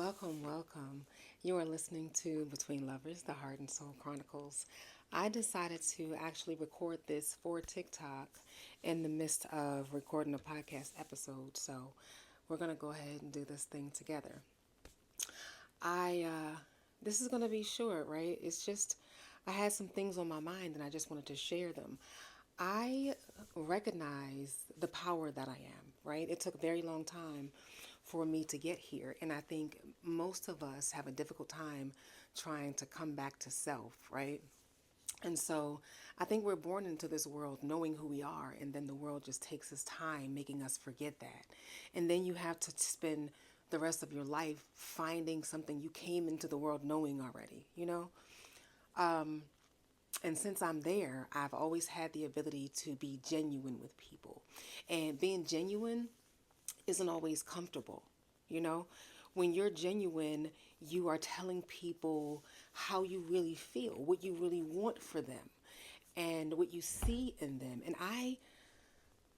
Welcome, welcome. You are listening to Between Lovers, the Heart and Soul Chronicles. I decided to actually record this for TikTok in the midst of recording a podcast episode. So we're going to go ahead and do this thing together. This is going to be short, right? It's just, I had some things on my mind and I just wanted to share them. I recognize the power that I am, right? It took a very long time for me to get here. And I think most of us have a difficult time trying to come back to self, right? And so I think we're born into this world knowing who we are, and then the world just takes its time making us forget that. And then you have to spend the rest of your life finding something you came into the world knowing already, you know? And since I'm there, I've always had the ability to be genuine with people. And being genuine isn't always comfortable, you know? When you're genuine, you are telling people how you really feel, what you really want for them, and what you see in them. And I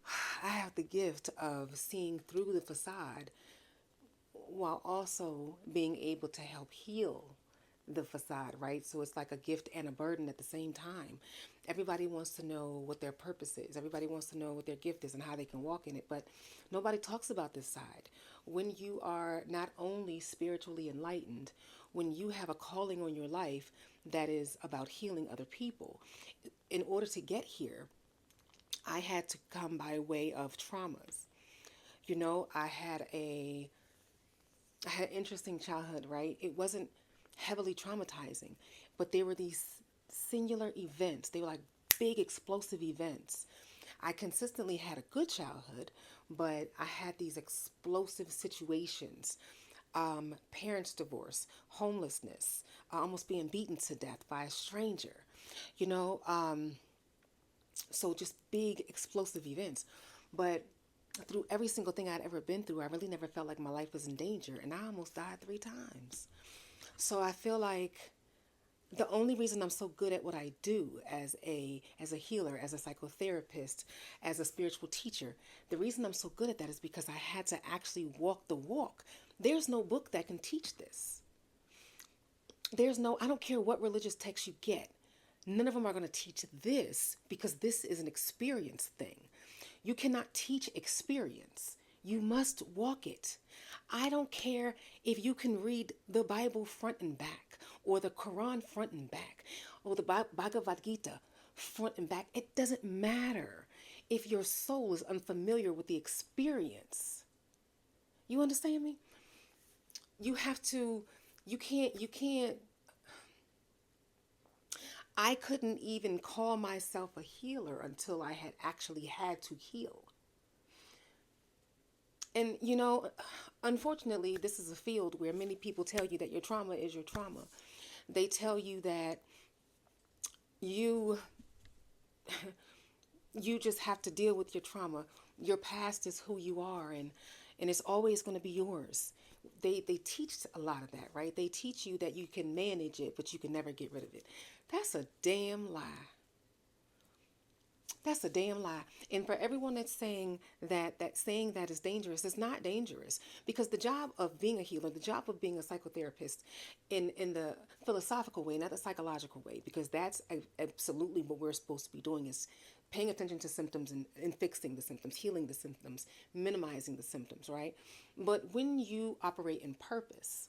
have the gift of seeing through the facade while also being able to help heal the facade, right? So it's like a gift and a burden at the same time. Everybody wants to know what their purpose is. Everybody wants to know what their gift is and how they can walk in it, but nobody talks about this side. When you are not only spiritually enlightened, when you have a calling on your life that is about healing other people, in order to get here, I had to come by way of traumas. You know, I had an interesting childhood, right? It wasn't heavily traumatizing, but there were these singular events. They were like big explosive events. I consistently had a good childhood, but I had these explosive situations. Parents' divorce, homelessness, almost being beaten to death by a stranger, you know, so just big explosive events. But through every single thing I'd ever been through, I really never felt like my life was in danger, and I almost died 3 times. So I feel like the only reason I'm so good at what I do as a healer, as a psychotherapist, as a spiritual teacher, the reason I'm so good at that is because I had to actually walk the walk. There's no book that can teach this. I don't care what religious text you get. None of them are going to teach this because this is an experience thing. You cannot teach experience. You must walk it. I don't care if you can read the Bible front and back, or the Quran front and back, or the Bhagavad Gita front and back. It doesn't matter if your soul is unfamiliar with the experience. You understand me? You have to, you can't. I couldn't even call myself a healer until I had actually had to heal. And unfortunately, this is a field where many people tell you that your trauma is your trauma. They tell you that you you just have to deal with your trauma. Your past is who you are, and it's always going to be yours. They teach a lot of that, right? They teach you that you can manage it, but you can never get rid of it. That's a damn lie. That's a damn lie. And for everyone that's saying that saying that is dangerous, it's not dangerous, because the job of being a healer, the job of being a psychotherapist, in the philosophical way, not the psychological way, because that's absolutely what we're supposed to be doing, is paying attention to symptoms and fixing the symptoms, healing the symptoms, minimizing the symptoms, right? But when you operate in purpose,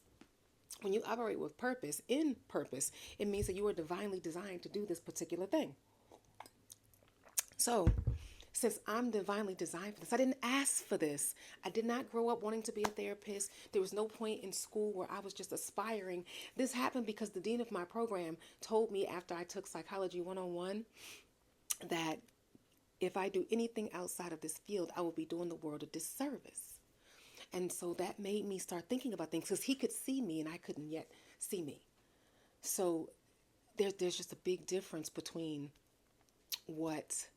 when you operate with purpose, in purpose, it means that you are divinely designed to do this particular thing. So, since I'm divinely designed for this, I didn't ask for this. I did not grow up wanting to be a therapist. There was no point in school where I was just aspiring. This happened because the dean of my program told me after I took Psychology 101 that if I do anything outside of this field, I will be doing the world a disservice. And so that made me start thinking about things, because he could see me and I couldn't yet see me. So there's just a big difference between what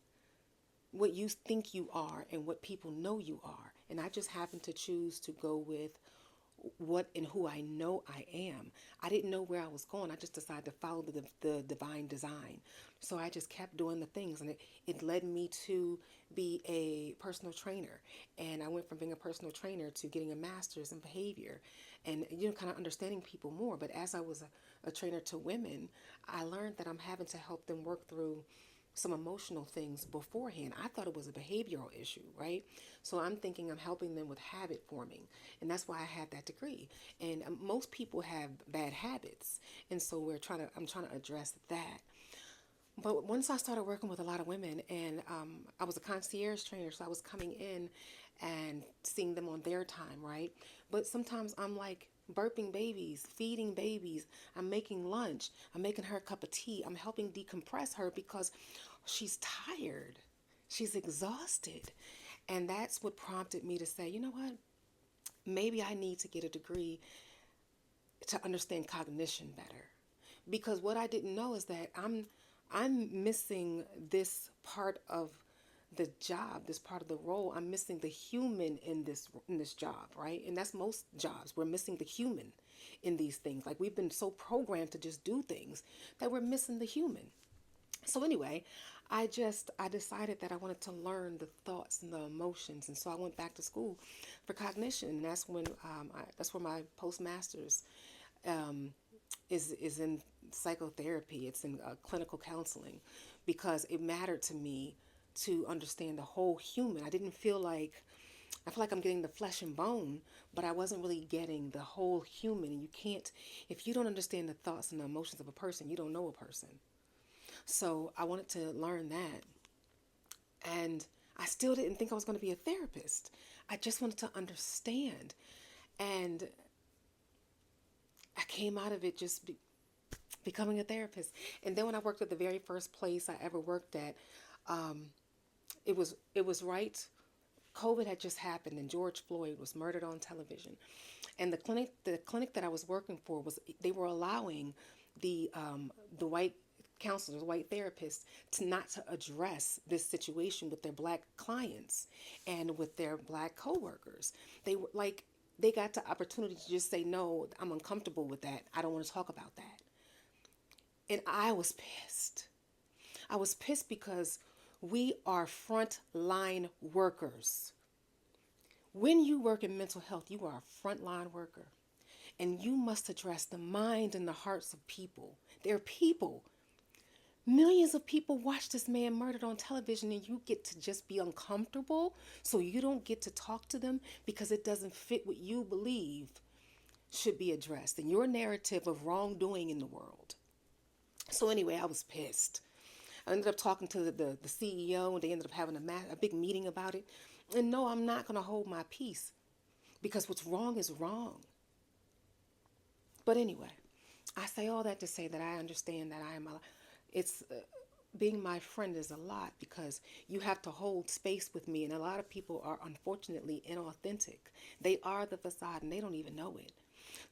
you think you are and what people know you are. And I just happen to choose to go with what and who I know I am. I didn't know where I was going. I just decided to follow the divine design. So I just kept doing the things, and it led me to be a personal trainer. And I went from being a personal trainer to getting a master's in behavior and, kind of understanding people more. But as I was a trainer to women, I learned that I'm having to help them work through some emotional things beforehand. I thought it was a behavioral issue, right? So I'm thinking I'm helping them with habit forming. And that's why I had that degree. And most people have bad habits. And so I'm trying to address that. But once I started working with a lot of women, and I was a concierge trainer, so I was coming in and seeing them on their time, right? But sometimes I'm like burping babies, feeding babies, I'm making lunch, I'm making her a cup of tea, I'm helping decompress her because she's tired, she's exhausted. And that's what prompted me to say, you know what? Maybe I need to get a degree to understand cognition better. Because what I didn't know is that I'm missing this part of the job, this part of the role. I'm missing the human in this job, right? And that's most jobs. We're missing the human in these things. Like we've been so programmed to just do things that we're missing the human. So anyway, I decided that I wanted to learn the thoughts and the emotions, and so I went back to school for cognition, and that's where my postmasters um, is in psychotherapy. It's in clinical counseling, because it mattered to me to understand the whole human. I feel like I'm getting the flesh and bone, but I wasn't really getting the whole human. And you can't, if you don't understand the thoughts and the emotions of a person, you don't know a person. So I wanted to learn that. And I still didn't think I was going to be a therapist. I just wanted to understand. And I came out of it becoming a therapist. And then when I worked at the very first place I ever worked at, um, it was right. COVID had just happened, and George Floyd was murdered on television. And the clinic that I was working for, they were allowing the white counselors, white therapists, to address this situation with their black clients and with their black coworkers. They were like, they got the opportunity to just say, no, I'm uncomfortable with that. I don't want to talk about that. And I was pissed. I was pissed because we are frontline workers. When you work in mental health, you are a frontline worker. And you must address the mind and the hearts of people. They're people. Millions of people watch this man murdered on television, and you get to just be uncomfortable, so you don't get to talk to them because it doesn't fit what you believe should be addressed in your narrative of wrongdoing in the world. So anyway, I was pissed. I ended up talking to the CEO, and they ended up having a big meeting about it. And no, I'm not going to hold my peace, because what's wrong is wrong. But anyway, I say all that to say that I understand that it's being my friend is a lot, because you have to hold space with me. And a lot of people are unfortunately inauthentic. They are the facade, and they don't even know it.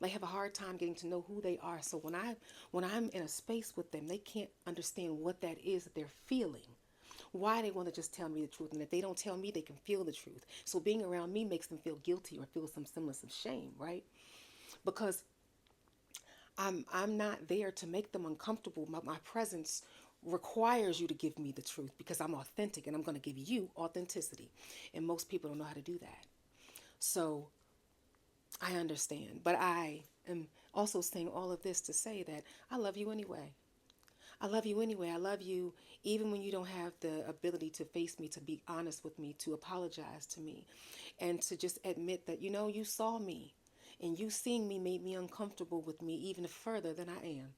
They have a hard time getting to know who they are. So when I'm in a space with them, they can't understand what that is that they're feeling. Why they want to just tell me the truth. And if they don't tell me, they can feel the truth. So being around me makes them feel guilty or feel some semblance of shame, right? Because I'm not there to make them uncomfortable. My presence requires you to give me the truth, because I'm authentic, and I'm going to give you authenticity. And most people don't know how to do that. So I understand. But I am also saying all of this to say that I love you anyway. I love you anyway. I love you even when you don't have the ability to face me, to be honest with me, to apologize to me, and to just admit that, you saw me, and you seeing me made me uncomfortable with me even further than I am.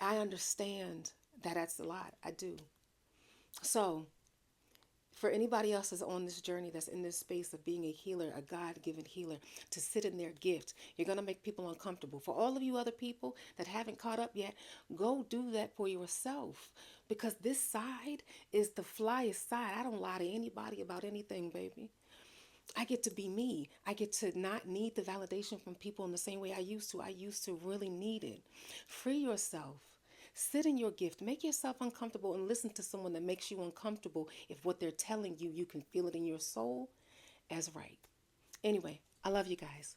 I understand that that's a lot. I do. So for anybody else that's on this journey, that's in this space of being a healer, a God-given healer, to sit in their gift, you're going to make people uncomfortable. For all of you other people that haven't caught up yet, go do that for yourself, because this side is the flyest side. I don't lie to anybody about anything, baby. I get to be me. I get to not need the validation from people in the same way I used to. I used to really need it. Free yourself. Sit in your gift. Make yourself uncomfortable and listen to someone that makes you uncomfortable if what they're telling you, you can feel it in your soul as right. Anyway, I love you guys.